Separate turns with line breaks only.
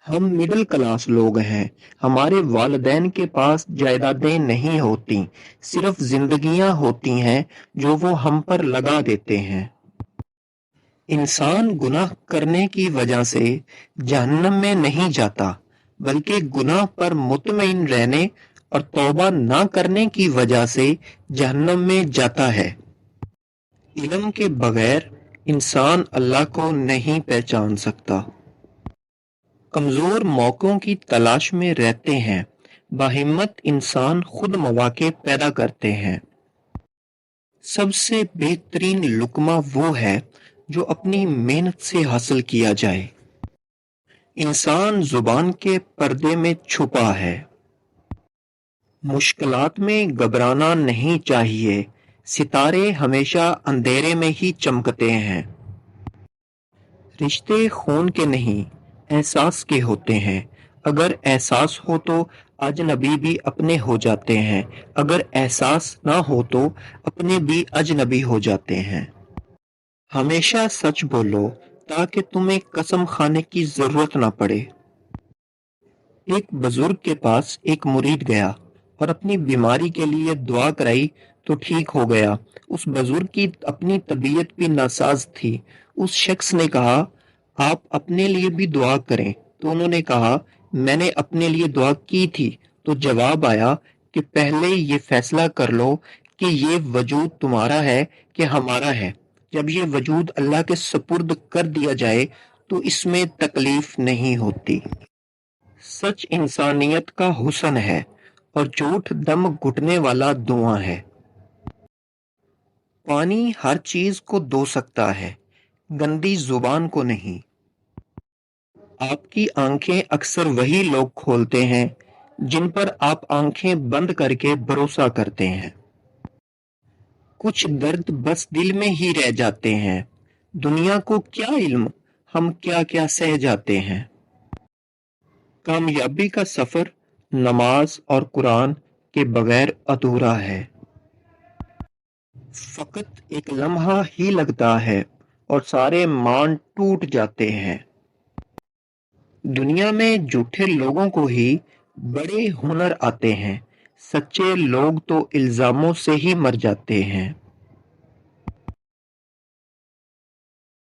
ہم middle class لوگ ہیں۔ ہمارے والدین کے پاس جائیدادیں نہیں ہوتی، صرف زندگیاں ہوتی ہیں جو وہ ہم پر لگا دیتے ہیں۔ انسان گناہ کرنے کی وجہ سے جہنم میں نہیں جاتا، بلکہ گناہ پر مطمئن رہنے اور توبہ نہ کرنے کی وجہ سے جہنم میں جاتا ہے۔ علم کے بغیر انسان اللہ کو نہیں پہچان سکتا۔ کمزور موقعوں کی تلاش میں رہتے ہیں، باہمت انسان خود مواقع پیدا کرتے ہیں۔ سب سے بہترین لقمہ وہ ہے جو اپنی محنت سے حاصل کیا جائے۔ انسان زبان کے پردے میں چھپا ہے۔ مشکلات میں گھبرانا نہیں چاہیے، ستارے ہمیشہ اندھیرے میں ہی چمکتے ہیں۔ رشتے خون کے نہیں، احساس کے ہوتے ہیں۔ اگر احساس ہو تو اجنبی بھی اپنے ہو جاتے ہیں، اگر احساس نہ ہو تو اپنے بھی اجنبی ہو جاتے ہیں۔ ہمیشہ سچ بولو تاکہ تمہیں قسم کھانے کی ضرورت نہ پڑے۔ ایک بزرگ کے پاس ایک مرید گیا اور اپنی بیماری کے لیے دعا کرائی تو ٹھیک ہو گیا۔ اس بزرگ کی اپنی طبیعت بھی ناساز تھی۔ اس شخص نے کہا، آپ اپنے لیے بھی دعا کریں۔ تو انہوں نے کہا، میں نے اپنے لیے دعا کی تھی۔ تو جواب آیا کہ پہلے یہ فیصلہ کر لو کہ یہ وجود تمہارا ہے کہ ہمارا ہے۔ جب یہ وجود اللہ کے سپرد کر دیا جائے تو اس میں تکلیف نہیں ہوتی۔ سچ انسانیت کا حسن ہے اور جھوٹ دم گھٹنے والا دھواں ہے۔ پانی ہر چیز کو دھو سکتا ہے، گندی زبان کو نہیں۔ آپ کی آنکھیں اکثر وہی لوگ کھولتے ہیں جن پر آپ آنکھیں بند کر کے بھروسہ کرتے ہیں۔ کچھ درد بس دل میں ہی رہ جاتے ہیں، دنیا کو کیا علم ہم کیا کیا سہ جاتے ہیں۔ کامیابی کا سفر نماز اور قرآن کے بغیر ادھورا ہے۔ فقط ایک لمحہ ہی لگتا ہے اور سارے مان ٹوٹ جاتے ہیں۔ دنیا میں جھوٹے لوگوں کو ہی بڑے ہنر آتے ہیں، سچے لوگ تو الزاموں سے ہی مر جاتے ہیں۔